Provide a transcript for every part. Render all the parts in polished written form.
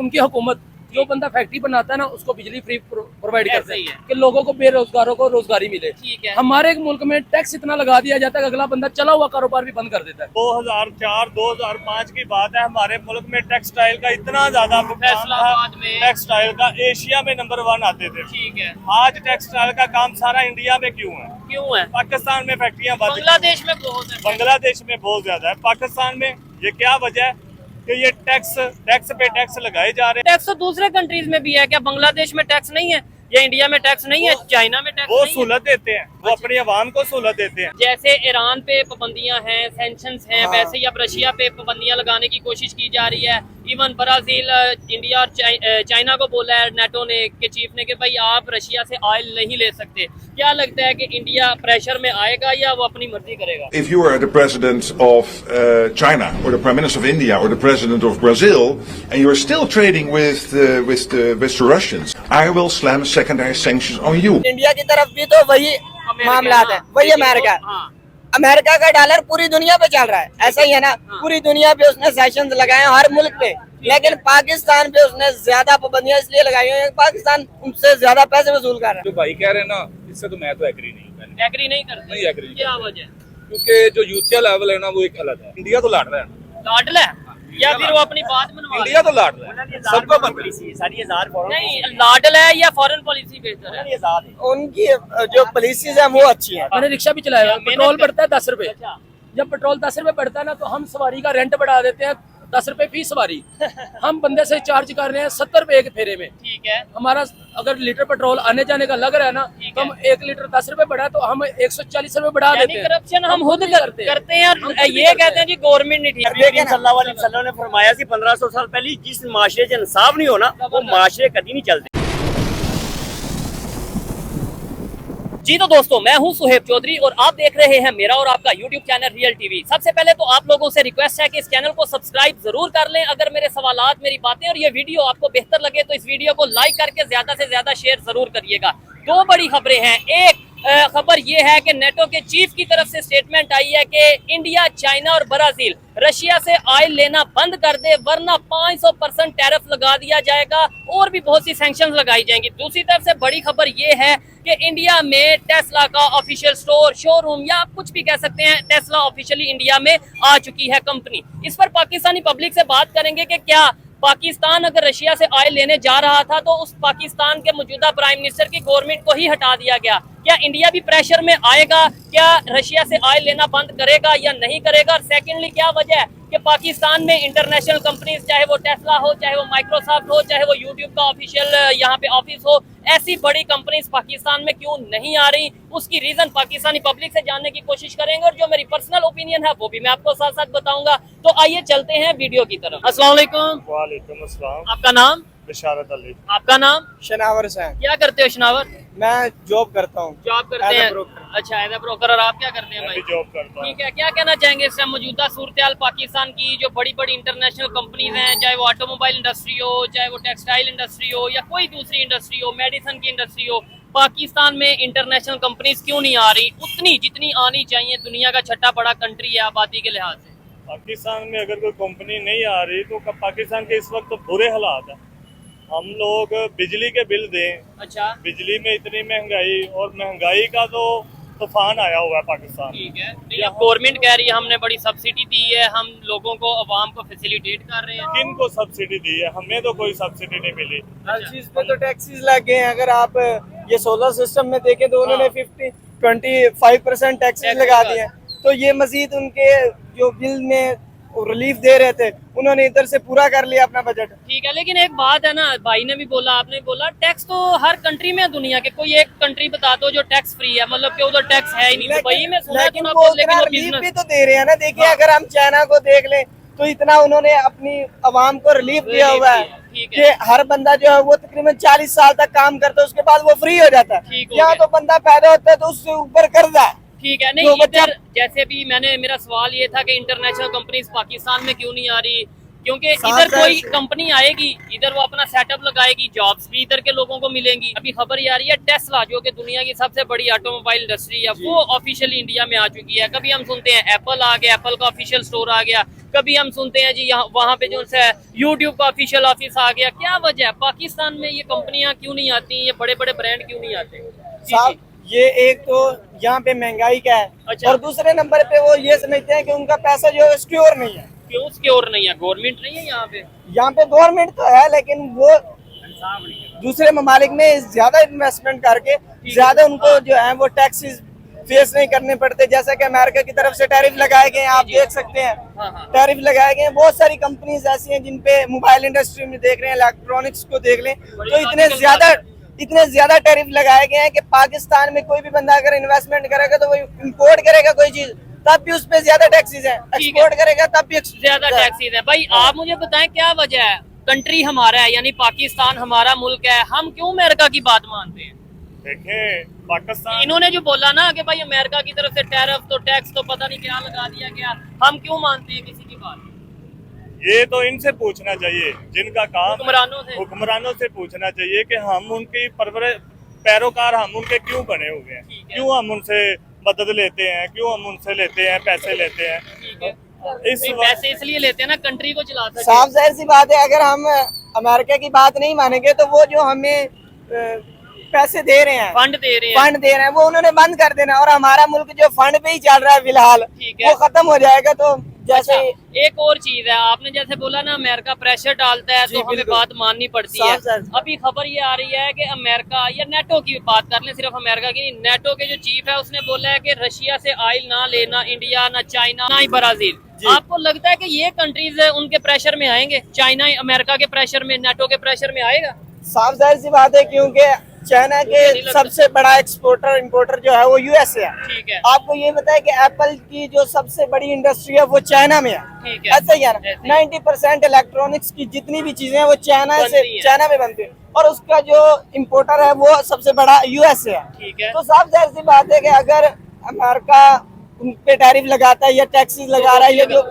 उनकी हुकूमत जो बंदा फैक्ट्री बनाता है ना उसको बिजली फ्री प्रोवाइड करता है ही है। कि लोगों को बेरोजगारों को रोजगारी मिले। ठीक है। हमारे मुल्क में टैक्स इतना लगा दिया जाता है कि अगला बंदा चला हुआ कारोबार भी बंद कर देता है। 2004-2005 की बात है, हमारे मुल्क में टेक्सटाइल का इतना ज्यादा फैसलाबाद में टेक्सटाइल का एशिया में नंबर 1 आते थे। ठीक है। आज टेक्सटाइल का काम सारा इंडिया में क्यों है? क्यों है? पाकिस्तान में फैक्ट्रियां बंद, बांग्लादेश में बहुत है। बांग्लादेश में बहुत ज्यादा है, पाकिस्तान में ये क्या वजह है कि ये टैक्स पे टैक्स लगाए जा रहे हैं। टैक्स तो दूसरे कंट्रीज में भी है, क्या बांग्लादेश में टैक्स नहीं है या इंडिया में टैक्स नहीं है, चाइना में टैक्स वो नहीं है? सहूलत देते हैं, वो अपनी आवाम को सहूलत देते हैं। जैसे ईरान पे पाबंदियां हैं, सैंक्शंस हैं, हाँ। वैसे ही अब रशिया पे पाबंदियां लगाने की कोशिश की जा रही है। इवन ब्राजील, इंडिया और चाइना को बोला है नेटो ने के चीफ ने कि भाई आप रशिया से ऑयल नहीं ले सकते। क्या लगता है कि इंडिया प्रेशर में आएगा या वो अपनी मर्जी करेगा? If you are the president of China or the prime minister of India or the president of Brazil and you are still trading with the Russians, I will slam secondary sanctions on you. India की तरफ भी तो वही मामला है, वही America. हाँ। America का डॉलर पूरी दुनिया पे चल रहा है, ऐसा ही है ना। पूरी दुनिया पे उसने सेशंस लगाए हैं हर मुल्क पे, लेकिन पाकिस्तान पे उसने ज्यादा पाबंदियां इसलिए लगाई हैं पाकिस्तान उनसे ज्यादा पैसे वसूल कर रहा है। जो भाई कह रहे हैं ना, इससे तो मैं तो एग्री नहीं हूँ। एग्री नहीं करते? नहीं एग्री। क्या वजह? क्योंकि जो यूथिया लेवल है ना वो एक अलग है। इंडिया तो लाड़ रहा है, लाडला है या फिर वो अपनी बात मनवा रहा है? इंडिया तो लाड़ रहा है, सबको पॉलिसी सारी आजाद नहीं, लाडला है या फॉरेन पॉलिसी बेहतर है? उनकी जो पॉलिसीज है वो अच्छी है। मैंने रिक्शा भी चलाया, मेहनत पेट्रोल कर- बढ़ता है 10 रुपए। अच्छा। जब पेट्रोल 10 रुपए बढ़ता है ना तो हम सवारी का रेंट बढ़ा देते हैं 10 रुपए फी सवारी। हम बंदे से चार्ज कर रहे हैं 70 रुपए एक फेरे में। ठीक है। हमारा अगर लीटर पेट्रोल आने जाने का लग रहा है ना ठीक तो हम 1 लीटर 10 रुपए बढ़ा तो हम 140 रुपए बढ़ा यानी देते हैं। करप्शन हम खुद भी करते हैं। करते हैं और हम खुद भी ये करते कहते हैं जी गवर्नमेंट नहीं ठीक। देखें ना, सल्लल्लाहु अलैहि वसल्लम ने फरमाया सी 1500 साल पहले जिस माशरे च इंसाफ नहीं होना वो माशरे कभी नहीं चलते। जी तो दोस्तों, मैं हूं सुहेब चौधरी और आप देख रहे हैं मेरा और आपका YouTube चैनल रियल टीवी। सबसे पहले तो आप लोगों से रिक्वेस्ट है कि इस चैनल को सब्सक्राइब जरूर कर लें। अगर मेरे सवालात, मेरी बातें और ये वीडियो आपको बेहतर लगे तो इस वीडियो को लाइक करके ज्यादा से ज्यादा शेयर जरूर करिएगा। दो बड़ी खबरें हैं। एक खबर ये है कि नेटो के चीफ की तरफ से स्टेटमेंट आई है कि इंडिया, चाइना और ब्राजील रशिया से ऑयल लेना बंद कर दे वरना 500% टैरिफ लगा दिया जाएगा और भी बहुत सी सैंक्शंस लगाई जाएंगी। दूसरी तरफ से बड़ी खबर ये है कि इंडिया में टेस्ला का ऑफिशियल स्टोर, शोरूम या आप कुछ भी कह सकते हैं, टेस्ला ऑफिशियली इंडिया में आ चुकी है कंपनी। इस पर पाकिस्तानी पब्लिक से बात करेंगे कि क्या पाकिस्तान अगर रशिया से ऑयल लेने जा रहा था तो उस पाकिस्तान के मौजूदा प्राइम मिनिस्टर की गवर्नमेंट को ही हटा दिया गया। क्या इंडिया भी प्रेशर में आएगा? क्या रशिया से ऑयल लेना बंद करेगा या नहीं करेगा? और सेकेंडली क्या वजह है कि पाकिस्तान में इंटरनेशनल कंपनीज, चाहे वो टेस्ला हो, चाहे वो माइक्रोसॉफ्ट हो, चाहे वो यूट्यूब का ऑफिशियल यहाँ पे ऑफिस हो, ऐसी बड़ी कंपनीज पाकिस्तान में क्यों नहीं आ रही? उसकी रीजन पाकिस्तानी पब्लिक से जानने की कोशिश करेंगे और जो मेरी पर्सनल ओपिनियन है वो भी मैं आपको साथ साथ बताऊंगा। तो आइए चलते हैं वीडियो की तरफ। अस्सलाम वालेकुम। वालेकुम अस्सलाम। आपका नाम? बशारत अली। आपका नाम? शनावर से क्या करते हो शनावर? मैं जॉब करता हूँ। जॉब करते As a हैं? broker. अच्छा, एज ए ब्रोकर। और आप क्या करते हैं मैं भाई? भी जॉब करता हूँ। ठीक है। क्या कहना चाहेंगे इस मौजूदा सूरत पाकिस्तान की? जो बड़ी बड़ी इंटरनेशनल कंपनीज हैं, चाहे वो ऑटोमोबाइल इंडस्ट्री हो, चाहे वो टेक्सटाइल इंडस्ट्री हो या कोई दूसरी इंडस्ट्री हो, मेडिसिन की इंडस्ट्री हो, पाकिस्तान में इंटरनेशनल कंपनीज क्यों नहीं आ रही उतनी जितनी आनी चाहिए? दुनिया का छठा बड़ा कंट्री है आबादी के लिहाज से। पाकिस्तान में अगर कोई कंपनी नहीं आ रही तो पाकिस्तान के इस वक्त बुरे हालात है। हम लोग बिजली के बिल दें, अच्छा, बिजली में इतनी महंगाई, और महंगाई का तो तूफान आया हुआ है पाकिस्तान में। ठीक है। नहीं, अब गवर्नमेंट कह रही है हमने बड़ी सब्सिडी दी है, हम लोगों को, अवाम को फैसिलिटेट कर रहे हैं। किन को सब्सिडी दी है? हमें तो कोई सब्सिडी नहीं मिली। हर चीज पे तो टैक्सेस लगे हैं। अगर आप ये सोलर सिस्टम में देखें तो उन्होंने 25% टैक्सेस लगा दिए हैं। तो ये मजीद उनके जो बिल में रिलीफ दे रहे थे उन्होंने इधर से पूरा कर लिया अपना बजट। ठीक है, लेकिन एक बात है ना, भाई ने भी बोला, आपने भी बोला, टैक्स तो हर कंट्री में है दुनिया के। कोई एक कंट्री बता दो जो टैक्स फ्री है, मतलब कि उधर टैक्स है ही नहीं। दुबई में सुना है लेकिन तो वो लेकिन उतना वो रिलीफ भी बिजनेस। तो दे रहे हैं ना। देखिए, अगर हम चाइना को देख लें तो इतना उन्होंने अपनी अवाम को रिलीफ दिया हुआ है ठीक कि है। हर बंदा जो है वो तकरीबन 40 साल तक काम करता है, उसके बाद वो फ्री हो जाता है। ठीक हो यहाँ गया। तो बंदा पैदा होता है तो उससे ऊपर कर्जा है। ठीक है। नहीं, जो बच्चा- इधर जैसे भी मेरा सवाल ये था कि इंटरनेशनल कंपनीज पाकिस्तान में क्यों नहीं आ रही? क्योंकि साफ इधर साफ कोई से- कंपनी आएगी, इधर वो अपना सेटअप लगाएगी, जॉब्स भी इधर के लोगों को मिलेंगी। अभी खबर ये आ रही है टेस्ला जो कि दुनिया की सबसे बड़ी ऑटोमोबाइल इंडस्ट्री है, वो ऑफिशियली इंडिया में आ चुकी है। कभी हम सुनते हैं एप्पल आ गया, एप्पल का ऑफिशियल स्टोर आ गया, कभी हम सुनते हैं जी यहाँ वहाँ पे जो है यूट्यूब का ऑफिशियल ऑफिस आ गया। क्या वजह है पाकिस्तान में ये कंपनियां क्यों नहीं आती, ये बड़े बड़े ब्रांड क्यों नहीं आते? जी, साहब जी। ये एक तो यहाँ पे महंगाई का है, अच्छा। और दूसरे नंबर पे वो ये समझते हैं कि उनका पैसा जो है सिक्योर नहीं है। क्यों सिक्योर नहीं है? गवर्नमेंट नहीं है यहाँ पे? यहाँ पे गवर्नमेंट तो है, लेकिन वो दूसरे ममालिक में ज्यादा इन्वेस्टमेंट करके ज्यादा उनको जो है वो टैक्सेस फेस नहीं करने पड़ते। जैसा कि अमेरिका की तरफ से टैरिफ लगाए गए हैं, आप देख सकते हैं। हाँ, हाँ। टैरिफ लगाए गए हैं, बहुत सारी कंपनीज ऐसी हैं जिन पे मोबाइल इंडस्ट्री में देख रहे हैं, इलेक्ट्रॉनिक्स को देख लें, तो इतने ज्यादा टैरिफ लगाए गए हैं कि पाकिस्तान में कोई भी बंदा अगर इन्वेस्टमेंट करेगा तो वो इंपोर्ट करेगा कोई चीज, तब भी उस पे ज्यादा टैक्सेस हैं, ठीक है। एक्सपोर्ट करेगा तब भी ज्यादा टैक्सेस है। भाई आप मुझे बताएं क्या वजह है? कंट्री हमारा है, यानी पाकिस्तान हमारा मुल्क है, हम क्यों अमेरिका की बात मानते हैं? देखें पाकिस्तान इन्होंने जो बोला ना कि भाई अमेरिका की तरफ से टैरिफ तो टैक्स तो पता नहीं क्या लगा दिया गया, हम क्यों मानते हैं किसी की बात? ये तो इनसे पूछना चाहिए जिनका काम हुक्मरानों से पूछना चाहिए कि हम उनकी पैरोकार हम उनके क्यों बने हुए हैं, ठीक है। क्यों हम उनसे मदद लेते हैं, क्यों हम उनसे लेते हैं, पैसे लेते हैं। ठीक है। इस नहीं, वक्त पैसे इसलिए लेते हैं ना कंट्री को चला सके। साफ जाहिर सी बात है, अगर हम अमेरिका की बात नहीं मानेंगे तो वो जो हमें पैसे दे रहे हैं, फंड दे रहे हैं। फंड दे रहे हैं, वो उन्होंने बंद कर देना, और हमारा मुल्क जो फंड पे ही चल रहा है फिलहाल, ठीक है। वो खत्म हो जाएगा। तो जैसे अच्छा, एक और चीज है, आपने जैसे बोला ना अमेरिका प्रेशर डालता है जी, तो हमें बिल्कुल। बात माननी पड़ती है। साफ साफ। अभी खबर ये आ रही है कि अमेरिका या नेटो की बात कर लें, सिर्फ अमेरिका की नहीं, नेटो के जो चीफ है उसने बोला है कि रशिया से ऑयल ना लेना, इंडिया ना चाइना ना ही ब्राजील। आपको लगता है कि ये कंट्रीज उनके प्रेशर में आएंगे? चाइना अमेरिका के प्रेशर में, नेटो के प्रेशर में आएगा? साफ जाहिर सी बात है, क्योंकि चाइना मुझे नहीं के लगता। सबसे बड़ा एक्सपोर्टर इंपोर्टर जो है वो यूएसए है। ठीक है। आपको ये बताए कि एप्पल की जो सबसे बड़ी इंडस्ट्री है वो चाइना में है। ठीक है। ऐसा ही है ना, ऐसे ही। 90% इलेक्ट्रॉनिक्स की जितनी भी चीजें हैं वो बनती हैं। चाइना में बनती है, और उसका जो इम्पोर्टर है वो सबसे बड़ा यूएसए है। ठीक है। तो साफ जाहिर सी बात है कि अगर अमेरिका उन पे टैरिफ लगाता है या टैक्सेस लगा रहा है, या जो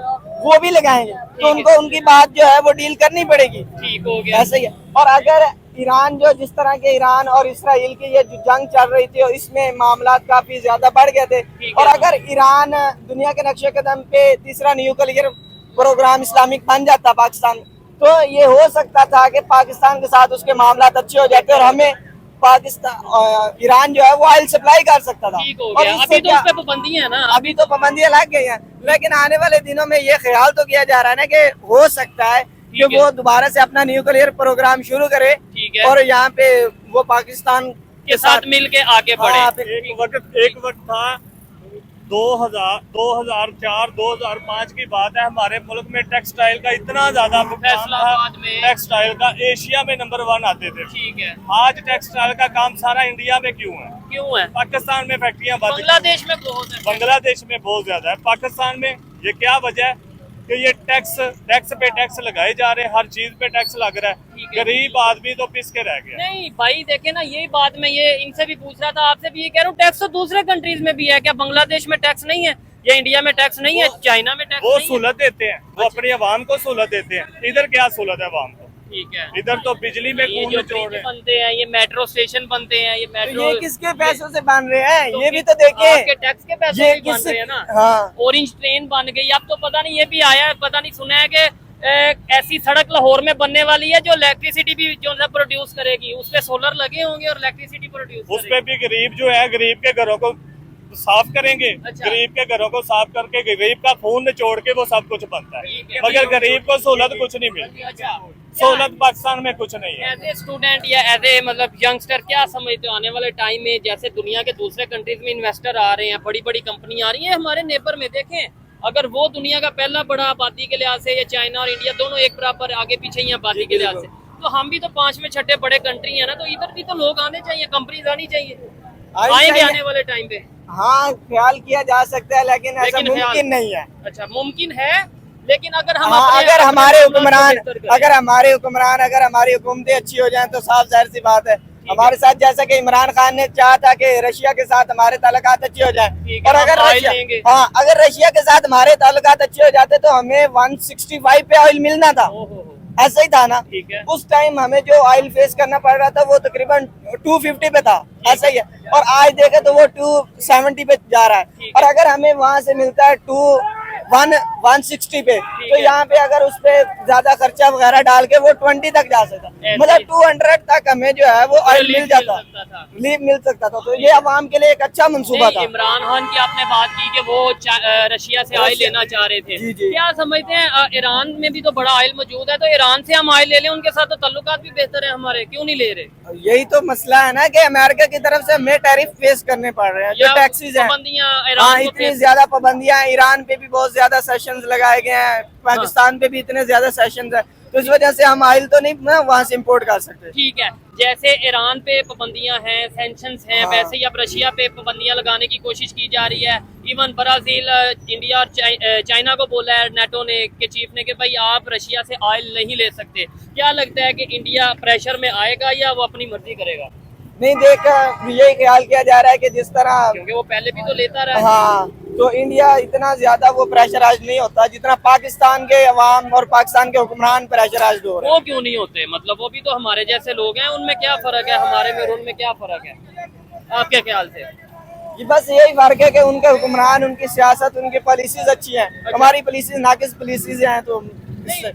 वो भी लगाएंगे तो है। उनको उनकी बात जो है वो डील करनी पड़ेगी। ठीक हो गया। ऐसा ही है। और अगर ईरान जो जिस तरह के ईरान और इसराइल की ये जो जंग चल रही थी, और इसमें मामला काफी ज्यादा बढ़ गए थे, ठीक और है। अगर ईरान दुनिया के नक्शे कदम पे तीसरा न्यूक्लियर प्रोग्राम इस्लामिक बन जाता पाकिस्तान, तो ये हो सकता था कि पाकिस्तान के साथ उसके मामला अच्छे हो जाते और हमें पाकिस्तान ईरान जो है वो ऑयल सप्लाई कर सकता था। ठीक हो और गया। इससे अभी तो क्या- उस पर पाबंदी है ना? अभी तो पाबंदियां लग गई हैं, लेकिन आने वाले दिनों में ये ख्याल तो किया जा रहा है ना कि हो सकता है कि ठीक है। वो दोबारा से अपना न्यूक्लियर प्रोग्राम शुरू करे, ठीक है। और यहाँ पे वो पाकिस्तान के साथ मिल के आगे हाँ, बढ़े। एक वक्त था 2004-2005 की बात है, हमारे मुल्क में टेक्सटाइल का इतना ज्यादा काम फैसलाबाद था, में। टेक्सटाइल का एशिया में नंबर 1 आते थे। ठीक है। आज टेक्सटाइल का काम सारा इंडिया में क्यों है? क्यों है? पाकिस्तान में फैक्ट्रियां बंद, बांग्लादेश में बहुत है। बांग्लादेश में बहुत ज्यादा है, पाकिस्तान में ये क्या वजह है कि ये टैक्स पे टैक्स लगाए जा रहे हैं, हर चीज पे टैक्स लग रहा ठीक है, है। गरीब आदमी तो पिस के रह गया। नहीं भाई देखे ना, यही बात मैं ये इनसे भी पूछ रहा था, आपसे भी ये कह रहा हूँ, टैक्स तो दूसरे कंट्रीज में भी है। क्या बांग्लादेश में टैक्स नहीं है, या इंडिया में टैक्स नहीं है, चाइना में टैक्स वो नहीं है? सहूलत देते हैं, वो अपनी आवाम को सहूलत देते हैं। इधर क्या सहूलत है आवाम को? ठीक है। इधर तो बिजली में ये खून जो निचोड़ ब्रिज रहे हैं। बनते हैं, ये मेट्रो स्टेशन बनते हैं, ये तो मेट्रो ये किसके पैसों से बन रहे हैं, ये भी तो देखिए। आपके टैक्स के पैसे ये भी बन किससे- रहे हैं ना। हाँ। ऑरेंज ट्रेन बन गई, अब तो पता नहीं ये भी आया है, पता नहीं सुना है कि ऐसी सड़क लाहौर में बनने वाली है जो इलेक्ट्रिसिटी भी जो है प्रोड्यूस करेगी, उस पे सोलर लगे होंगे और इलेक्ट्रिसिटी प्रोड्यूस उस पे भी गरीब जो है, गरीब के घरों को साफ करेंगे। अच्छा। गरीब के घरों को साफ करके गरीब का खून निचोड़ के वो सब कुछ बनता ठीक है, है। मगर गरीब को सहूलत कुछ नहीं मिलती। अच्छा, सहूलत पाकिस्तान में कुछ नहीं है। एज ए स्टूडेंट या एज ए मतलब यंगस्टर क्या समझते हो आने वाले टाइम में, जैसे दुनिया के दूसरे कंट्रीज में इन्वेस्टर आ रहे हैं, बड़ी बड़ी कंपनी आ रही है, हमारे नेबर में देखें, अगर वो दुनिया का पहला बड़ा आबादी के लिहाज से, या चाइना और इंडिया दोनों एक बराबर आगे पीछे ही आबादी के लिहाज से, तो हम भी तो 5 में छठे बड़े कंट्री है ना, तो इधर भी तो लोग आने चाहिए, कंपनीज आनी चाहिए, आएंगे आने वाले टाइम पे। हाँ, ख्याल किया जा सकता है, लेकिन ऐसा लेकिन ख्याल- मुमकिन नहीं है। अच्छा, मुमकिन है, लेकिन अगर हम हाँ, अपने- अगर अपने हमारे मामलात को हुक्मरान बेहतर करें। अगर हमारे हुक्मरान अगर हमारी हुकूमतें अच्छी हो जाएं तो साफ जाहिर सी बात है हमारे साथ जैसा कि इमरान खान ने चाहा था कि रशिया के साथ हमारे ताल्लुकात अच्छे हो जाएं, ठीक है, और हम अगर ऑयल रशिया लेंगे। अगर रशिया के साथ हमारे ताल्लुकात अच्छे हो जाते तो हमें 165 पे ऑयल मिलना था। ऐसा ही था ना, ठीक है। उस टाइम हमें जो ऑयल फेस करना पड़ रहा था वो तकरीबन 250 पे था, ऐसा ही है। और आज देखे तो वो 270 पे जा रहा है, और अगर हमें वहां से मिलता है 160 पे, तो है। यहाँ पे अगर उस पे ज्यादा खर्चा वगैरह डाल के वो 20 तक जा सकता, मतलब 200 तक हमें जो है वो ऑयल मिल जाता, रिलीफ मिल सकता था। तो ये अवाम के लिए एक अच्छा मंसूबा था। इमरान खान की आपने बात की कि वो रशिया से ऑयल लेना चाह रहे थे, जी, जी। क्या समझते हैं ईरान में भी तो बड़ा ऑयल मौजूद है, तो ईरान से हम ऑयल ले लें, उनके साथ तो तल्लुकात भी बेहतर है हमारे, क्यों नहीं ले रहे? यही तो मसला है ना कि अमेरिका की तरफ से हमें टैरिफ फेस करने पड़ रहे हैं, जो या टैक्सीज हैं, पाबंदियां हाँ, ईरान को इतनी face- ज्यादा पाबंदियां, ईरान पे भी बहुत ज्यादा सेशंस लगाए गए हैं, पाकिस्तान पे भी इतने ज्यादा सेशंस है, तो इस वजह से हम ऑयल तो नहीं वहाँ से इम्पोर्ट कर सकते। ठीक है, जैसे ईरान पे पाबंदियां हैं, सैंक्शंस हैं, हाँ। वैसे ही अब रशिया पे पाबंदियां लगाने की कोशिश की जा रही है। इवन ब्राजील, इंडिया और चाइना को बोला है नेटो ने के चीफ ने कि भाई आप रशिया से ऑयल नहीं ले सकते। क्या लगता है कि इंडिया प्रेशर में आएगा या वो अपनी मर्जी करेगा? नहीं, देख यही ख्याल किया जा रहा है कि जिस तरह, क्योंकि वो पहले भी तो लेता रहा है। हाँ, तो इंडिया इतना ज्यादा वो प्रेशराइज नहीं होता जितना पाकिस्तान के अवाम और पाकिस्तान के हुक्मरान प्रेशराइज हो रहे हैं। वो क्यों नहीं होते? मतलब वो भी तो हमारे जैसे लोग हैं, उनमें क्या फर्क है हमारे में और उनमें क्या फर्क है आपके ख्याल से? ये बस यही फर्क है कि उनके हुक्मरान, उनकी सियासत, उनकी पॉलिसीज अच्छी हैं, हमारी पॉलिसीज नाकिस पॉलिसीज हैं, तो इससे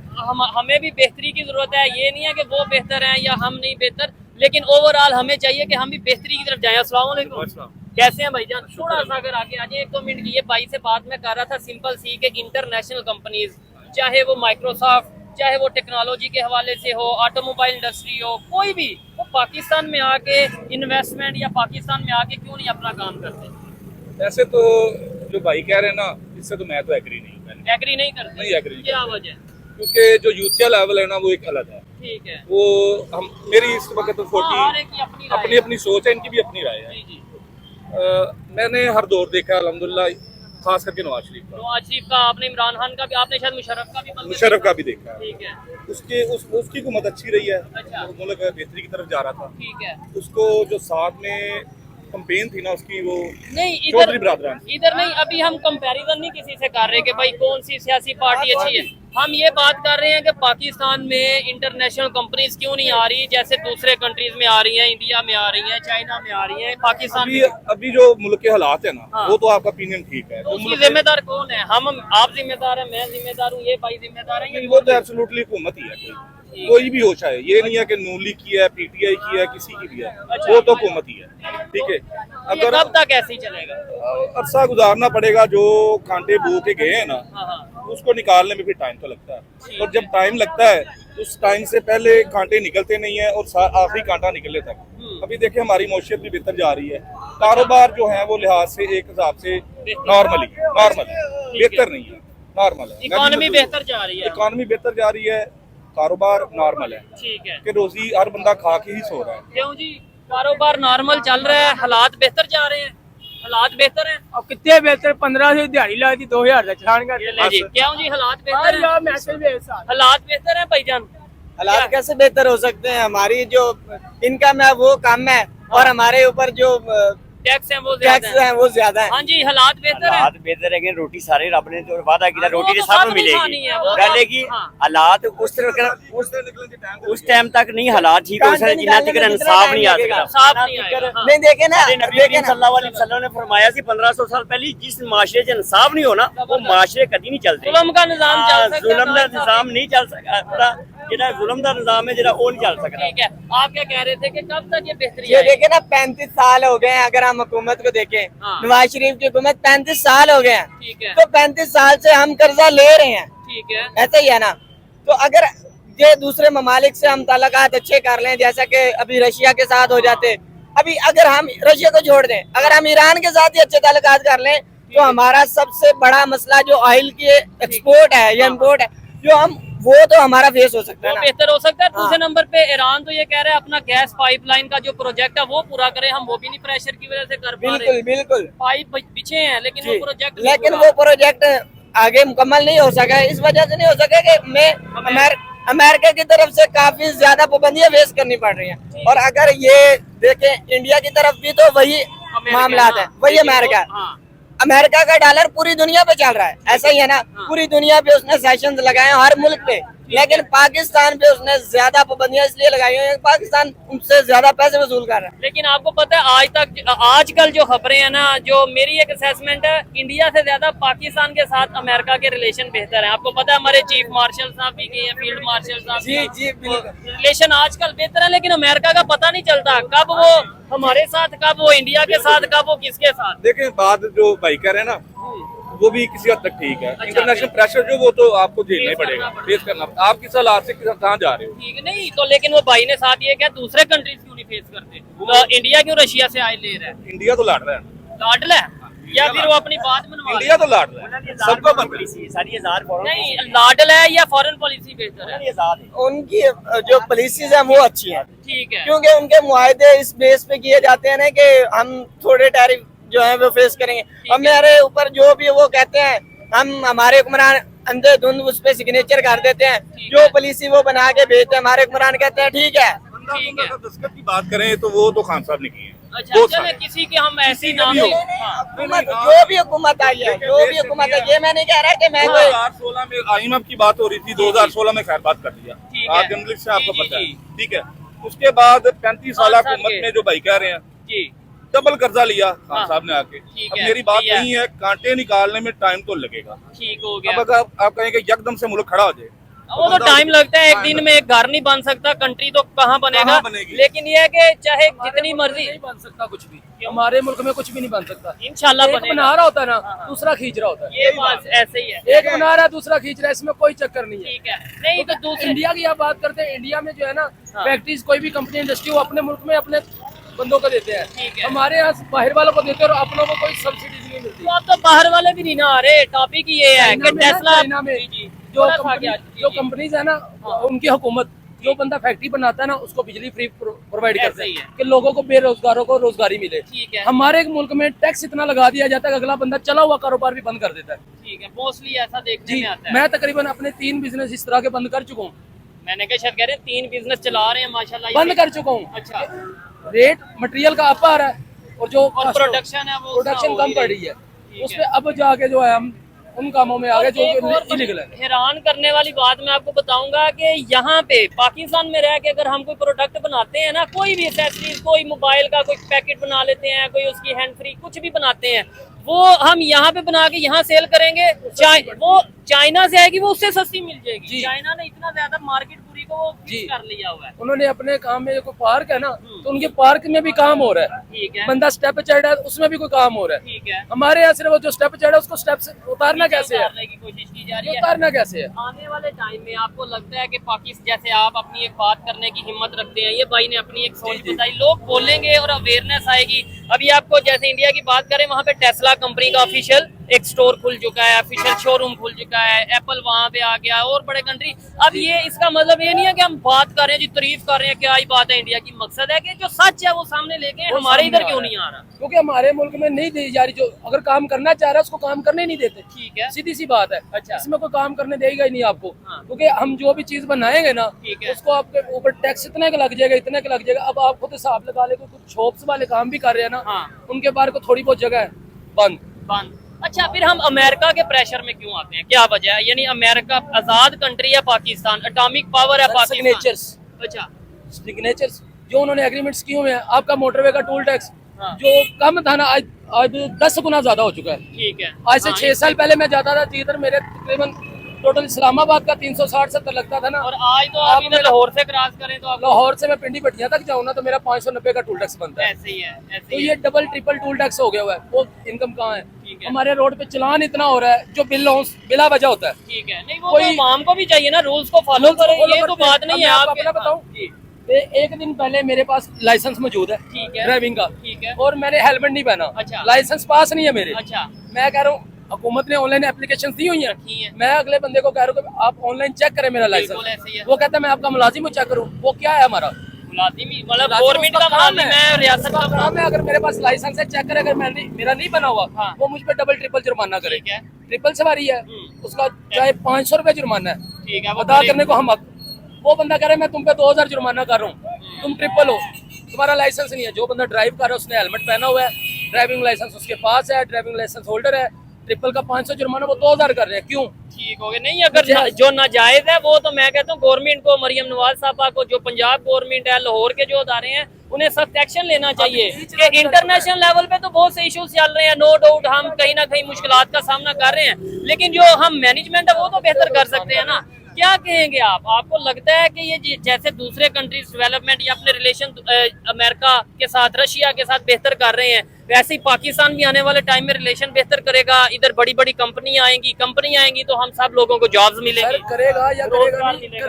हमें भी बेहतरी की जरूरत है। ये नहीं है कि वो बेहतर है या हम नहीं बेहतर, लेकिन ओवरऑल हमें चाहिए कि हम भी बेहतरी की तरफ जाएं। अस्सलाम वालेकुम, कैसे हैं भाईजान? थोड़ा सा अगर आगे आ जाए, 1-2 मिनट की। ये भाई से बात मैं कर रहा था सिंपल सी के इंटरनेशनल कंपनीज, चाहे वो माइक्रोसॉफ्ट, चाहे वो टेक्नोलॉजी के हवाले से हो, ऑटोमोबाइल इंडस्ट्री हो, कोई भी, वो पाकिस्तान में आके इन्वेस्टमेंट या पाकिस्तान में आके क्यों नहीं अपना काम करते? वैसे तो जो भाई कह रहे हैं ना, इससे तो मैं तो एग्री नहीं हूँ। एग्री नहीं करते? नहीं agree नहीं क्या वजह? क्योंकि जो यूथिया लेवल है ना वो एक अलग है। ठीक है, वो हम मेरी इस वक्त तो हाँ, हर एक की अपनी राय अपनी है। अपनी सोच है, इनकी भी अपनी राय है। जी जी। मैंने हर दौर देखा अल्हम्दुलिल्लाह, खास करके नवाज शरीफ का, नवाज शरीफ का, आपने इमरान खान का भी, आपने शायद मुशर्रफ का भी बल्कि मुशर्रफ का भी देखा है। ठीक है, उसकी हुकूमत अच्छी रही है, अच्छा। मुल्क बेहतरी की तरफ जा रहा था। ठीक है। उसको जो साथ में कंपेन थी ना उसकी, वो नहीं चौधरी बरादरान इधर नहीं, अभी हम कंपैरिजन नहीं किसी से कर रहे कि भाई कौन सी सियासी पार्टी अच्छी है। हम ये बात कर रहे हैं कि पाकिस्तान में इंटरनेशनल कंपनीज क्यों नहीं आ रही, जैसे दूसरे कंट्रीज में आ रही हैं, इंडिया में आ रही हैं, चाइना में आ रही हैं, पाकिस्तान में। अभी जो मुल्क के हालात है ना, हाँ। वो तो आपका ओपिनियन ठीक है। तो जो उसकी मुल्क के- जिम्मेदार कौन है? हम आप जिम्मेदार हैं, मैं जिम्मेदार हूँ, ये भाई जिम्मेदार है, नहीं, वो तो एब्सोल्युटली हुकूमत ही है, कोई भी हो चाहे। ये नहीं है कि नून लीग की है, पीटीआई की है, किसी की भी है, वो तो हुकूमत ही है। ठीक है, ये अगर कब तक ऐसे ही चलेगा? अरसा गुजारना पड़ेगा, जो कांटे बो के गए हैं ना, हाँ हाँ, उसको निकालने में फिर टाइम तो लगता है, और जब टाइम लगता है उस टाइम से पहले कांटे निकलते नहीं है और आखिरी कांटा निकलने तक। अभी देखिए हमारी मौशियत भी बेहतर जा रही है, कारोबार जो है वो लिहाज से एक हिसाब से नॉर्मल है, बेहतर नहीं है, नॉर्मल है। इकोनॉमी बेहतर जा रही है। इकोनॉमी बेहतर जा रही है, कारोबार नॉर्मल है, ठीक है, कि रोजी हर बंदा खा के ही सो रहा है। क्यों जी? कारोबार नॉर्मल चल रहा है, हालात बेहतर जा रहे हैं, हालात बेहतर हैं। अब कितने बेहतर, 15 से दिहाड़ी लाई थी 2000 का चलान ये ले जी, क्यों जी हालात बेहतर हैं? हालात बेहतर हैं भाईजान? हालात कैसे बेहतर हो सकते हैं? हमारी जो इनकम है वो कम है, और हमारे ऊपर जो टैक्स है वो ज्यादा टैक्स है। है वो ज्यादा है। हाँ जी, हालात बेहतर है। हालात बेहतर है, रोटी सारे रब ने जो वादा किया, हाँ, वो रोटी तो तो सब सबने खानी मिलेगी, है, वो तो- डालेगी। हाँ। हालात उस टाइम तक नहीं हालात ठीक हो सकते जिन्ना तक इंसाफ नहीं आ सकता। साफ नहीं आएगा। हाँ। नहीं, देखे ना, हमारे नबी देखे करीम ना, सल्लल्लाहु अलैहि वसल्लम ने फरमाया सी 1500 साल पहले, जिस माशरे च इंसाफ नहीं होना वो माशरे कभी नहीं चलते। जुल्म का निजाम चल सकता है, जुल्म का तो निजाम नहीं चल सकता, जेड़ा जुल्म का निजाम है जेड़ा वो नहीं चल सकता। ठीक है, आप क्या कह रहे थे कि कब तक ये बेहतरी ये आएगी? देखे ना, 35 साल हो गए हैं। अगर हम हुकूमत को देखें, हाँ। नवाज शरीफ की हुकूमत 35 साल हो गए हैं, ठीक है, तो 35 साल से हम कर्जा ले रहे हैं, ठीक है, ऐसा ही है ना। तो अगर ये दूसरे ममालिक से हम ताल्लुकात अच्छे कर लें, जैसा कि अभी रशिया के साथ हो जाते, अभी अगर हम रशिया को छोड़ दें, अगर हम ईरान के साथ ही अच्छे ताल्लुकात कर लें, तो हमारा सबसे बड़ा मसला जो ऑयल की एक्सपोर्ट है या इम्पोर्ट है, जो हम वो तो हमारा फेस हो सकता है वो ना। बेहतर हो सकता है। दूसरे हाँ। नंबर पे ईरान तो ये कह रहा है अपना गैस पाइपलाइन का जो प्रोजेक्ट है वो पूरा करे, हम वो भी नहीं प्रेशर की वजह से कर पा रहे। बिल्कुल बिल्कुल, पाइप बिछे हैं लेकिन वो जी। प्रोजेक्ट लेकिन वो प्रोजेक्ट आगे मुकम्मल नहीं हो सका है। इस वजह से नहीं हो सका कि मैं अमेरिका की तरफ से काफी ज्यादा पाबंदियां फेस करनी पड़ रही हैं। और अगर ये देखें इंडिया की तरफ भी तो वही मामला है, वही अमेरिका है। हाँ, अमेरिका का डॉलर पूरी दुनिया पे चल रहा है, ऐसा ही है ना। पूरी दुनिया पे उसने सेशंस लगाए हैं हर मुल्क पे, लेकिन पाकिस्तान पे उसने ज्यादा पाबंदियां इसलिए लगाई हैं, पाकिस्तान उनसे ज्यादा पैसे वसूल कर रहा है। लेकिन आपको पता है आजकल जो खबरें हैं ना, जो मेरी एक असेसमेंट है, इंडिया से ज्यादा पाकिस्तान के साथ अमेरिका के रिलेशन बेहतर है। आपको पता है हमारे चीफ मार्शल साहब भी गए हैं, फील्ड मार्शल साहब जी जी बिल्कुल। रिलेशन आजकल बेहतर है, लेकिन अमेरिका का पता नहीं चलता कब वो हमारे साथ, कब वो इंडिया के साथ, कब वो किसके साथ। देखें बात जो भाई कह रहे हैं ना, वो भी किसी हद तक ठीक है। इंटरनेशनल प्रेशर जो वो तो आपको झेलना ही पड़ेगा, फेस करना। आप किस हालात से कहाँ जा रहे हो? ठीक है, नहीं तो लेकिन वो भाई ने साथ ये क्या दूसरे कंट्रीज क्यों नहीं फेस करते? तो इंडिया क्यों रशिया से आए ले रहा है? इंडिया तो लड़ रहा है, लाडला है या फिर वो अपनी बात मनवा इंडिया तो लड़ रहा है, सबको पता है। सारी आजाद फॉरेन नहीं, लाडला है या फॉरेन पॉलिसी बेहतर है? आजाद है। उनकी जो पॉलिसीज हैं वो अच्छी हैं, ठीक है, क्योंकि उनके मुआहदे इस बेस पे किए जाते हैं ना कि हम थोड़े टैरिफ जो है वो फेस करेंगे। हमारे ऊपर जो भी वो कहते हैं, हम हमारे हुक्मरान अंधेधुंध उस पे सिग्नेचर कर देते हैं, जो पॉलिसी वो बना के भेजते हैं, हमारे हुक्मरान कहते हैं ठीक है। ठीक है। दस्तखत की बात करें तो वो तो खान साहब ने की है। अच्छा, बहुत चले सारे। किसी के हम ऐसी नाम भी हो। हुकूमत जो भी हुकूमत आई है, जो भी हुकूमत है, ये मैं नहीं कह रहा कि मैं कोई 2016 में IMF की बात हो रही थी, 2016 में खैर बात कर दिया, ठीक है। आप जर्नलिस्ट से आपको जी, पता है, जी। ठीक है। उसके बाद 35 साल खान साहब हुकूमत के। में जो भाई कह रहे हैं, जी, डबल कर्जा लिया खान हाँ। साहब ने आके। ठीक अब है, मेरी बात लिया। नहीं है, कांटे निकालने में टाइम तो लगेगा। ठीक हो अब गया। अगर आप कहेंगे यकदम से मुल्क खड़ा हो जाए, वो तो टाइम लगता है, एक दिन में एक घर नहीं बन सकता, कंट्री तो कहाँ बनेगा। कहाँ बनेगी? लेकिन ये है कि चाहे जितनी मर्जी, नहीं बन सकता कुछ भी, हमारे मुल्क में कुछ भी नहीं बन सकता। इंशाल्लाह एक बनेगा। बना रहा होता है ना, दूसरा खींच रहा होता है। ये बात ऐसे ही है। एक बना रहा है, दूसरा खींच रहा है, इसमें कोई चक्कर नहीं है। ठीक है, नहीं तो दूसरे इंडिया की आप बात करते हैं, इंडिया में जो है ना हाँ। फैक्ट्रीज कोई भी कंपनी इंडस्ट्री वो अपने मुल्क में अपने बंदों को देते हैं, ठीक है। हमारे यहाँ बाहर वालों को देते हैं और अपनों को कोई सब्सिडी नहीं मिलती। तो अब तो बाहर वाले भी नहीं ना आ रहे। टॉपिक ये है चाइना कि में ना, टेस्ला चाइना में जी, जी, जो थोड़ा सा आगे आ जाइए। जो जी, कंपनीज है ना, उनकी हुकूमत जो बंदा फैक्ट्री बनाता है ना, उसको बिजली फ्री प्रोवाइड ऐसे करते ही हैं है। कि लोगों को बेरोजगारों को रोजगारी मिले। ठीक है, हमारे एक मुल्क में टैक्स इतना लगा दिया जाता है कि अगला बंदा चला हुआ कारोबार भी बंद कर देता है। ठीक है, मोस्टली ऐसा देखने जी, में आता है। मैं तकरीबन अपने 3 बिजनेस इस तरह के बंद कर चुका हूँ, मैंने कहा शायद कह रहे हैं 3 बिजनेस चला रहे हैं माशाल्लाह। बंद कर चुका हूँ। अच्छा, रेट मटेरियल का अप आ रहा है और जो और प्रोडक्शन है वो प्रोडक्शन कम पड़ रही है, ठीक उस है। पे अब जाके जो है हम उन कामों में आगे और जो एक और इलीगल है। हैरान करने वाली बात मैं आपको बताऊंगा कि यहाँ पे पाकिस्तान में रह के अगर हम कोई प्रोडक्ट बनाते हैं ना, कोई भी एक्सेसरीज, कोई मोबाइल का कोई पैकेट बना लेते हैं, कोई उसकी हैंड फ्री कुछ भी बनाते हैं, वो हम यहाँ पे बना के यहाँ सेल करेंगे, वो चाइना से आएगी, वो उससे सस्ती मिल जाएगी। जी। चाइना ने इतना ज्यादा मार्केट पूरी को वो जी। फिक्स कर लिया हुआ है। उन्होंने अपने काम में कोई पार्क है ना, तो उनके पार्क में भी काम हो रहा है। ठीक है, बंदा स्टेप चढ़ रहा है, उसमें भी कोई काम हो रहा है। ठीक है। हमारे यहाँ सिर्फ वो जो स्टेप चढ़ा है उसको स्टेप से उतारना कैसे है, उतारने की कोशिश की जा रही है। उतारना कैसे है। आने वाले टाइम में आपको लगता है कि पाकिस्तान, जैसे आप अपनी एक बात करने की हिम्मत रखते हैं, ये भाई ने अपनी एक सोच बताई, लोग बोलेंगे और अवेयरनेस आएगी। अभी आपको जैसे इंडिया की बात करें, वहाँ पे टेस्ला कंपनी का ऑफिशियल एक स्टोर खुल चुका है, ऑफिशियल शोरूम खुल चुका है, एप्पल वहाँ पे आ गया और बड़े कंट्री। अब ये इसका मतलब ये नहीं है कि हम बात कर रहे हैं जी, तारीफ कर रहे हैं, क्या ही बात है इंडिया की। मकसद है कि जो सच है वो सामने लेके आए। वो हमारे सामने इधर आ क्यों रहा नहीं आ रहा? क्योंकि हमारे मुल्क में नहीं दी जा रही, जो अगर काम करना चाह रहा है उसको काम करने नहीं देते। ठीक है, सीधी सी बात है। अच्छा। इसमें कोई काम करने देगा ही नहीं आपको, हाँ। क्योंकि हम जो भी चीज बनाएंगे ना, ठीक है। उसको आपके ऊपर टैक्स इतने का लग जाएगा, इतने का लग जाएगा। अब आप खुद हिसाब लगा ले, कुछ शॉप्स वाले काम भी कर रहे हैं ना, हाँ। उनके बाहर को थोड़ी बहुत जगह है बंद। अच्छा, फिर हम अमेरिका के प्रेशर में क्यों आते हैं? क्या वजह है? यानी अमेरिका आजाद कंट्री है, पाकिस्तान एटॉमिक पावर है, पाकिस्तान। सिग्नेचर्स अच्छा, सिग्नेचर्स जो उन्होंने एग्रीमेंट्स किए हुए हैं, आपका मोटरवे का टोल टैक्स हाँ। जो कम था ना, आज 10 गुना ज्यादा हो चुका है। ठीक है। आज से हाँ, 6 साल पहले मैं जाता था जिधर मेरे तकरीबन टोटल इस्लामाबाद का 360-70 लगता था ना, और आज तो आप इधर लाहौर से क्रॉस करें तो आपको लाहौर से मैं पिंडी भटिया तक जाऊँ ना तो मेरा 590 का टोल टैक्स बनता है। ऐसे ही है, ऐसे तो ही ये है। डबल ट्रिपल टोल टैक्स हो गया हुआ है। वो इनकम कहाँ ठीक है? है। हमारे रोड पे चलान इतना हो रहा है जो बिला वजह होता है। ठीक है, नहीं वो कोई- तो आवाम को भी चाहिए ना, रूल्स को फॉलो करें। ये तो बात नहीं है। आपको आपके अपना बताऊं, जी, एक दिन पहले मेरे पास लाइसेंस मौजूद है ठीक है। ड्राइविंग का, ठीक है। और मैंने हेलमेट नहीं पहना। अच्छा। लाइसेंस पास नहीं है मेरे। अच्छा, मैं कह रहा हूँ हुकूमत ने ऑनलाइन एप्लीकेशन दी हुई रखी है। है, मैं अगले बंदे को कह रहा हूँ कि आप ऑनलाइन चेक करें मेरा बिल्कुल ऐसे ही लाइसेंस। है। वो कहता है मैं आपका मुलाजिम चेक करूँ। वो क्या है हमारा मुलाजिमी, मतलब मुलाजिम गवर्नमेंट उसका का काम मुलाजिम है, रियासत का काम है। अगर मेरे पास लाइसेंस है चेक करे, अगर मेरा नहीं बना हुआ हाँ। वो मुझ पे डबल ट्रिपल जुर्माना करे। ठीक है। ट्रिपल सवारी है, उसका चाहे 500 रुपए जुर्माना है ठीक है, वो अदा करेगा। करने को हम वो बंदा कह रहा है मैं तुम पे 2000 जुर्माना कर रहा हूँ, तुम ट्रिपल हो, तुम्हारा लाइसेंस नहीं है। जो बंदा ड्राइव कर रहा है उसने हेलमेट पहना हुआ है, ड्राइविंग लाइसेंस उसके पास है, ड्राइविंग लाइसेंस होल्डर है, ट्रिपल का 500 जुर्माना, वो 2000 कर रहे हैं, क्यों? ठीक हो गया। नहीं, अगर जो नाजायज है वो तो मैं कहता हूँ गवर्नमेंट को, मरियम नवाज साहबा को, जो पंजाब गवर्नमेंट है, लाहौर के जो अदारे हैं, उन्हें सख्त एक्शन लेना चाहिए। कि इंटरनेशनल लेवल पे तो बहुत से इश्यूज चल रहे हैं, नो डाउट हम कहीं ना कहीं मुश्किलात का सामना कर रहे हैं, लेकिन जो हम मैनेजमेंट है वो तो बेहतर कर सकते हैं ना। क्या कहेंगे आप? आपको लगता है कि ये जैसे दूसरे कंट्रीज डेवलपमेंट या अपने रिलेशन अमेरिका के साथ, रशिया के साथ बेहतर कर रहे हैं, वैसे ही पाकिस्तान भी आने वाले टाइम में रिलेशन बेहतर करेगा? इधर बड़ी बड़ी कंपनी आएंगी तो हम सब लोगों को जॉब्स मिलेंगी, करेगा या करेगा नहीं, मिलेगा।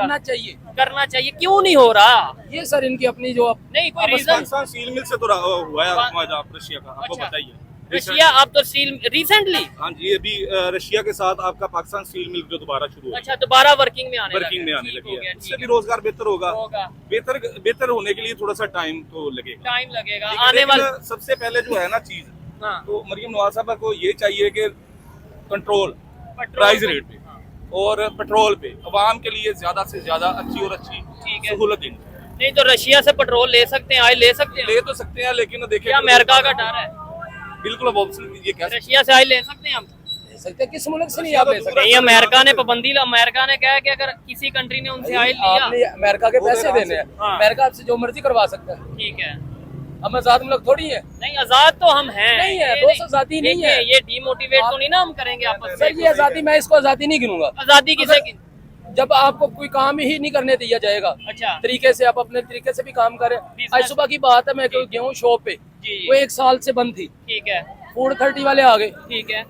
करना चाहिए। क्यों नहीं हो रहा? ये सर इनकी अपनी जो नहीं कोई रीजन। पाकिस्तान स्टील मिल से तो हुआ है रशिया का, आपको अच्छा। बताइए। रशिया अब तो स्टील रिसेंटली, हाँ जी, अभी रशिया के साथ आपका पाकिस्तान स्टील मिल जो दोबारा शुरू हुआ, अच्छा दोबारा वर्किंग में आने लगी है, इससे भी रोजगार बेहतर होगा। बेहतर होने के लिए थोड़ा सा टाइम तो लगेगा, टाइम लगेगा लेकिन आने वाले। सबसे पहले जो है ना चीज, हाँ। तो मरियम नवाज साहब को ये चाहिए कि कंट्रोल प्राइस रेट पे और पेट्रोल पे अवाम के लिए ज्यादा से ज्यादा अच्छी और अच्छी सहूलत देनी। नहीं तो रशिया से पेट्रोल ले सकते हैं, ऑयल ले सकते हैं, ले तो सकते हैं, लेकिन देखिए क्या अमेरिका का डर है? बिल्कुल अब ऑप्शन ये क्या रशिया से ऑयल ले सकते हैं हम? ले सकते हैं, किस मुल्क से नहीं आप ले सकते? नहीं, अमेरिका ने पाबंदी, अमेरिका ने कहा है कि अगर किसी कंट्री ने उनसे ऑयल लिया, आपने अमेरिका के पैसे देने हैं, हाँ। अमेरिका आपसे जो मर्जी करवा सकता है। ठीक है। हम आजाद मुल्क थोड़ी है। नहीं आजाद तो हम हैं, नहीं है, ये दोस्त आजादी नहीं है। ये डीमोटिवेट तो नहीं ना हम करेंगे आपस में? सर ये आजादी, मैं इसको आजादी नहीं गिनूंगा। आजादी किसे की? जब आपको कोई काम ही नहीं करने दिया जाएगा अच्छा। तरीके से, आप अपने तरीके से भी काम करें। Business- आज सुबह की बात है, मैं गया हूँ शॉप पे, जी। वो 1 साल से बंद थी, ठीक है, फूड 30 वाले आ गए, ठीक है,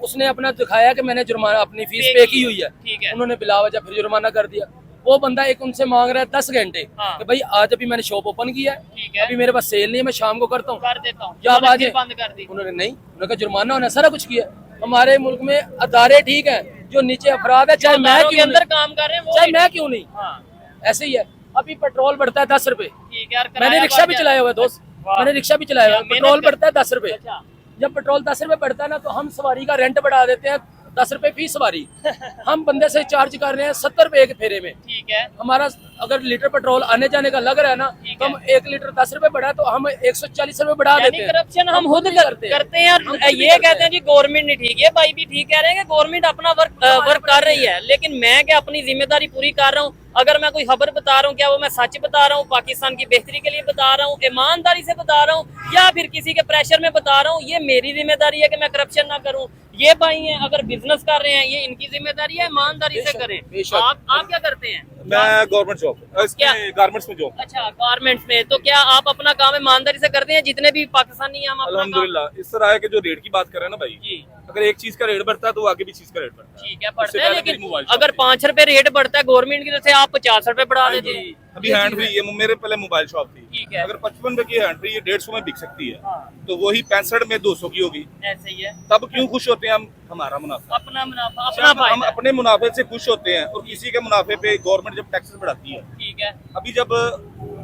उसने अपना दिखाया कि मैंने जुर्माना अपनी फीस पे पे की की हुई है, ठीक है। उन्होंने बिला वजह फिर जुर्माना कर दिया। वो बंदा एक उनसे मांग रहा है 10 घंटे हाँ। कि भाई आज अभी मैंने शॉप ओपन किया है, ठीक है, अभी मेरे पास सेल नहीं है, मैं शाम को करता हूँ, कर देता हूँ, या आप उन्होंने आज फिर बंद कर दी। उन्होंने नहीं, उन्होंने कहा जुर्माना होना, सारा कुछ किया। हमारे मुल्क में अदारे ठीक है, जो नीचे अफराद है, चाहे मैं अदारों के क्यों अंदर नहीं, काम कर रहे हैं वो चाहे मैं क्यों नहीं, हाँ, ऐसे ही है। अभी पेट्रोल बढ़ता है 10 रुपए, ठीक है। और मैंने किराया रिक्शा बढ़ भी जाए। चलाया हुआ है दोस्त, वाह। मैंने रिक्शा भी चलाया हुआ है, मेहनत पेट्रोल कर- बढ़ता है 10 रुपए। अच्छा। जब पेट्रोल 10 रुपए बढ़ता है ना, तो हम सवारी का रेंट बढ़ा देते हैं 10 रुपए फी सवारी। हम बंदे से चार्ज कर रहे हैं 70 रुपए एक फेरे में। ठीक है, हमारा अगर लीटर पेट्रोल आने जाने का लग रहा है ना, ठीक तो है। हम 1 लीटर 10 रुपए बढ़ा तो हम 140 रुपए बढ़ा देते यानी हैं। करप्शन हम खुद करते हैं। हम और खुद भी ये करते कहते हैं जी गवर्नमेंट नहीं ठीक है, भाई भी ठीक कह रहे हैं कि गवर्नमेंट अपना वर्क कर रही है, लेकिन मैं क्या अपनी जिम्मेदारी पूरी कर रहा हूँ? अगर मैं कोई खबर बता रहा हूँ, क्या वो मैं सच बता रहा हूँ, पाकिस्तान की बेहतरी के लिए बता रहा हूँ, ईमानदारी से बता रहा हूँ, या फिर किसी के प्रेशर में बता रहा हूँ? ये मेरी जिम्मेदारी है कि मैं करप्शन ना करूँ। ये भाई हैं अगर बिजनेस कर रहे हैं, ये इनकी जिम्मेदारी है, ईमानदारी से करें। बेशक। आप क्या करते हैं? मैं गवर्नमेंट जॉब, क्या? इसमें गारमेंट्स में जॉब। अच्छा, गारमेंट्स में। तो क्या आप अपना काम ईमानदारी से करते हैं? जितने भी पाकिस्तानी हैं हम अपना काम। अल्हम्दुलिल्लाह। इस तरह है कि जो रेट की बात कर रहे हैं ना भाई, जी, अगर एक चीज का रेट बढ़ता है तो आगे भी चीज का रेट बढ़ता है। ठीक है, उससे बढ़ता है, पहले मेरी लेकिन मोबाइल शॉप अगर थी। 5 रुपए रेट बढ़ता है गवर्नमेंट की तरफ से, आप 50 रुपए बढ़ा देते हैं। अभी हैंड फ्री, ये मेरे पहले मोबाइल शॉप थी, ठीक है। अगर 55 रुपए की हैंड फ्री ये 150 में बिक सकती है, हाँ। तो वही 65 में 200 की होगी। ऐसे ही है, तब क्यों खुश होते हैं हम? हमारा मुनाफा, अपना मुनाफा, अपना हम फायदा। अपने मुनाफे से खुश होते हैं, और किसी के मुनाफे पे गवर्नमेंट जब टैक्सेस बढ़ाती है, ठीक है, अभी जब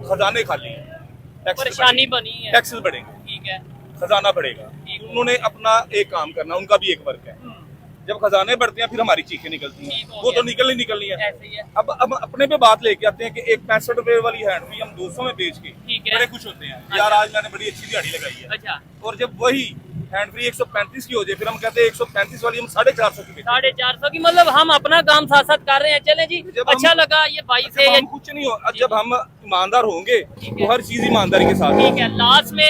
खजाने खाली हैं, परेशानी बनी है। टैक्सेस बढ़ेंगे, ठीक है, खजाना बढ़ेगा, उन्होंने अपना एक काम करना, उनका भी एक वर्क है। जब खजाने बढ़ते हैं फिर हमारी चीखें निकलती ठीक हैं, हो वो गया। तो निकलनी है। ऐसे ही है। अब अपने पे बात लेके आते हैं कि एक 65 रुपए वाली हैंड फ्री हम 200 में बेच के ठीक है। बड़े खुश होते हैं, यार आज मैंने बड़ी अच्छी दिहाड़ी लगाई है। अच्छा, और जब वही हैंड फ्री 135 की हो जाए, फिर हम कहते हैं 135 वाली हम 450 की बेचें। 450 की, मतलब हम अपना काम साथ साथ कर रहे हैं। चले जी, जब हम- अच्छा लगा ये भाई से। जब हम कुछ नहीं हो, जब हम ईमानदार होंगे तो हर चीज ईमानदारी के साथ। ठीक है, लास्ट में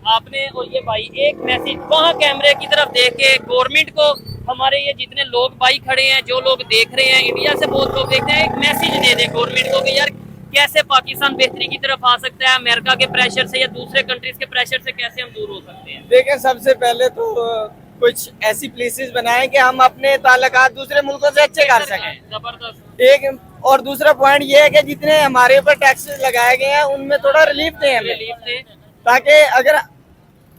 आपने और ये भाई एक मैसेज वहाँ कैमरे की तरफ देख के गवर्नमेंट को, हमारे ये जितने लोग भाई खड़े हैं, जो लोग देख रहे हैं, इंडिया से बहुत लोग देखते हैं, एक मैसेज दे दें गवर्नमेंट को कि यार कैसे पाकिस्तान बेहतरी की तरफ आ सकता है, अमेरिका के प्रेशर से या दूसरे कंट्रीज के प्रेशर से कैसे हम दूर हो सकते हैं? देखें, सबसे पहले तो कुछ ऐसी प्लेसेस बनाएं कि हम अपने ताल्लुकात दूसरे मुल्कों से अच्छे कर सकें। जबरदस्त। एक और दूसरा पॉइंट ये है कि जितने हमारे ऊपर टैक्सेस लगाए गए हैं उनमें थोड़ा रिलीफ दें हमें, रिलीफ से ताकि अगर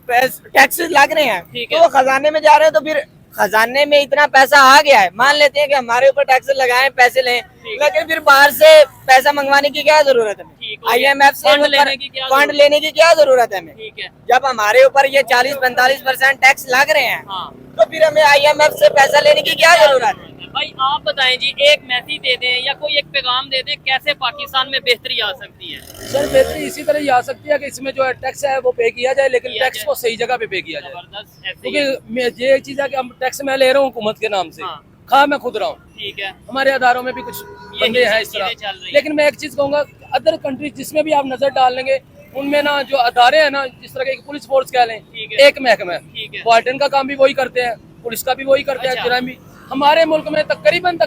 टैक्सेस लग रहे हैं ठीक तो है। वो खजाने में जा रहे हैं, तो फिर खजाने में इतना पैसा आ गया है, मान लेते हैं कि हमारे ऊपर टैक्सेस लगाए, पैसे लें, ठीक है। लेकिन फिर बाहर से पैसा मंगवाने की क्या जरूरत है ठीक हो गया। IMF से फंड लेने की क्या फंड लेने की क्या जरूरत है हमें? ठीक है, जब हमारे ऊपर ये 40-45% टैक्स लग रहे हैं, हाँ, तो फिर हमें IMF से पैसा लेने की क्या जरूरत है? है। भाई आप बताएं जी, एक मैसेज दे दें या कोई एक पैगाम दे दें, कैसे पाकिस्तान में बेहतरी आ सकती है? सर बेहतरी इसी तरह ही आ सकती है कि इसमें जो है टैक्स है वो पे किया जाए, लेकिन किया टैक्स जाए। को सही जगह पे पे किया जाए। जबरदस्त, ऐसे ही है। क्योंकि ये एक चीज है कि हम टैक्स मैं ले रहा हूँ हुकूमत के नाम से, हाँ। खा मैं खुद रहा हूँ, ठीक है। हमारे अदारों में भी कुछ बंदे हैं इस चीजें तरह। चल रही हैं। लेकिन मैं एक चीज कहूंगा, अदर कंट्रीज जिसमें भी आप नजर डाल लेंगे उनमें ना जो अदारे हैं ना, जिस तरह के पुलिस फोर्स कह लें, ठीक है। एक महकमा ठीक है। है, वार्डन का काम भी वही करते हैं, पुलिस का भी वही करते हैं, अच्छा। जराइम भी। हमारे मुल्क में तकरीबन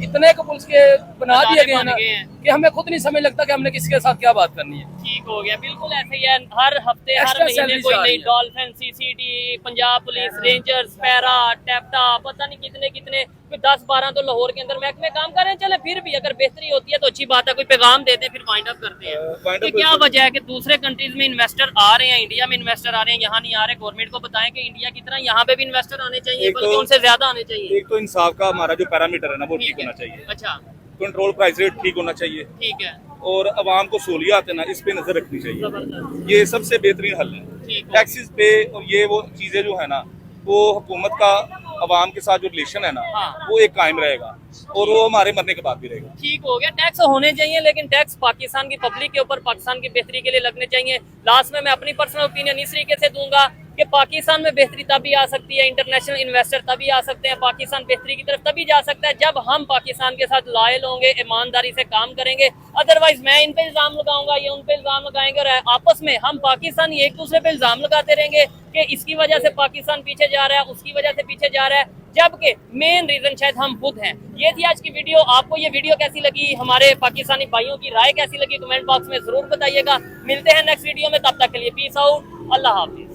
इतने को पुलिस के बना दिए गए हैं ना बन गए हैं। कि हमें खुद नहीं समझ लगता कि हमने किसके साथ क्या बात करनी है। ठीक हो गया, बिल्कुल ऐसे ही है। हर हफ्ते हर Extra महीने salaries कोई आ रही नई है। Dolphin, CCD, Punjab police, rangers, para, टैप्टा, पता नहीं कितने कितने, कोई 10-12 तो लाहौर के अंदर महकमे काम कर रहे हैं। चले फिर भी अगर बेहतरी होती है तो अच्छी बात है, कोई पैगाम देते फिर वाइंड अप करते हैं wind कि up क्या बिल्कुल। वजह है कि दूसरे कंट्रीज में इन्वेस्टर आ रहे हैं, इंडिया में इन्वेस्टर आ रहे हैं, यहाँ नहीं आ रहे। गवर्नमेंट को बताएं कि इंडिया की तरह यहाँ पे भी इन्वेस्टर आने चाहिए, एक बल्कि तो- उनसे ज्यादा आने चाहिए। एक तो इंसाफ का हमारा जो पैरामीटर है ना वो ठीक ठीक है। होना चाहिए, अच्छा, कंट्रोल प्राइस रेट ठीक होना चाहिए, ठीक है, और अवाम को सहूलियात है ना इस पे नजर रखनी चाहिए। जबरदस्त, ये सबसे बेहतरीन हल है। ठीक हो टैक्सेस पे और ये वो चीजें जो है ना, वो हुकूमत का अवाम के साथ जो रिलेशन है ना, हाँ। वो एक कायम रहेगा और वो हमारे मरने के बाद भी रहेगा। ठीक हो गया। टैक्स होने चाहिए, लेकिन टैक्स पाकिस्तान की पब्लिक के ऊपर, पाकिस्तान की बेहतरी के लिए लगने चाहिए। लास्ट में मैं अपनी पर्सनल ओपिनियन इस तरीके से दूंगा कि पाकिस्तान में बेहतरी तभी आ सकती है, इंटरनेशनल इन्वेस्टर तभी आ सकते हैं, पाकिस्तान बेहतरी की तरफ तभी जा सकता है जब हम पाकिस्तान के साथ लॉयल होंगे, ईमानदारी से काम करेंगे। अदरवाइज मैं इन पे इल्जाम लगाऊंगा, ये उन पे इल्जाम लगाएंगे और आपस में हम पाकिस्तानी एक दूसरे पे इल्जाम लगाते रहेंगे कि इसकी वजह से पाकिस्तान पीछे जा रहा है, उसकी वजह से पीछे जा रहा है, जबकि मेन रीजन शायद हम खुद हैं। ये थी आज की वीडियो। आपको ये वीडियो कैसी लगी, हमारे पाकिस्तानी भाइयों की राय कैसी लगी, कमेंट बॉक्स में जरूर बताइएगा। मिलते हैं नेक्स्ट वीडियो में, तब तक के लिए पीस आउट, अल्लाह हाफिज।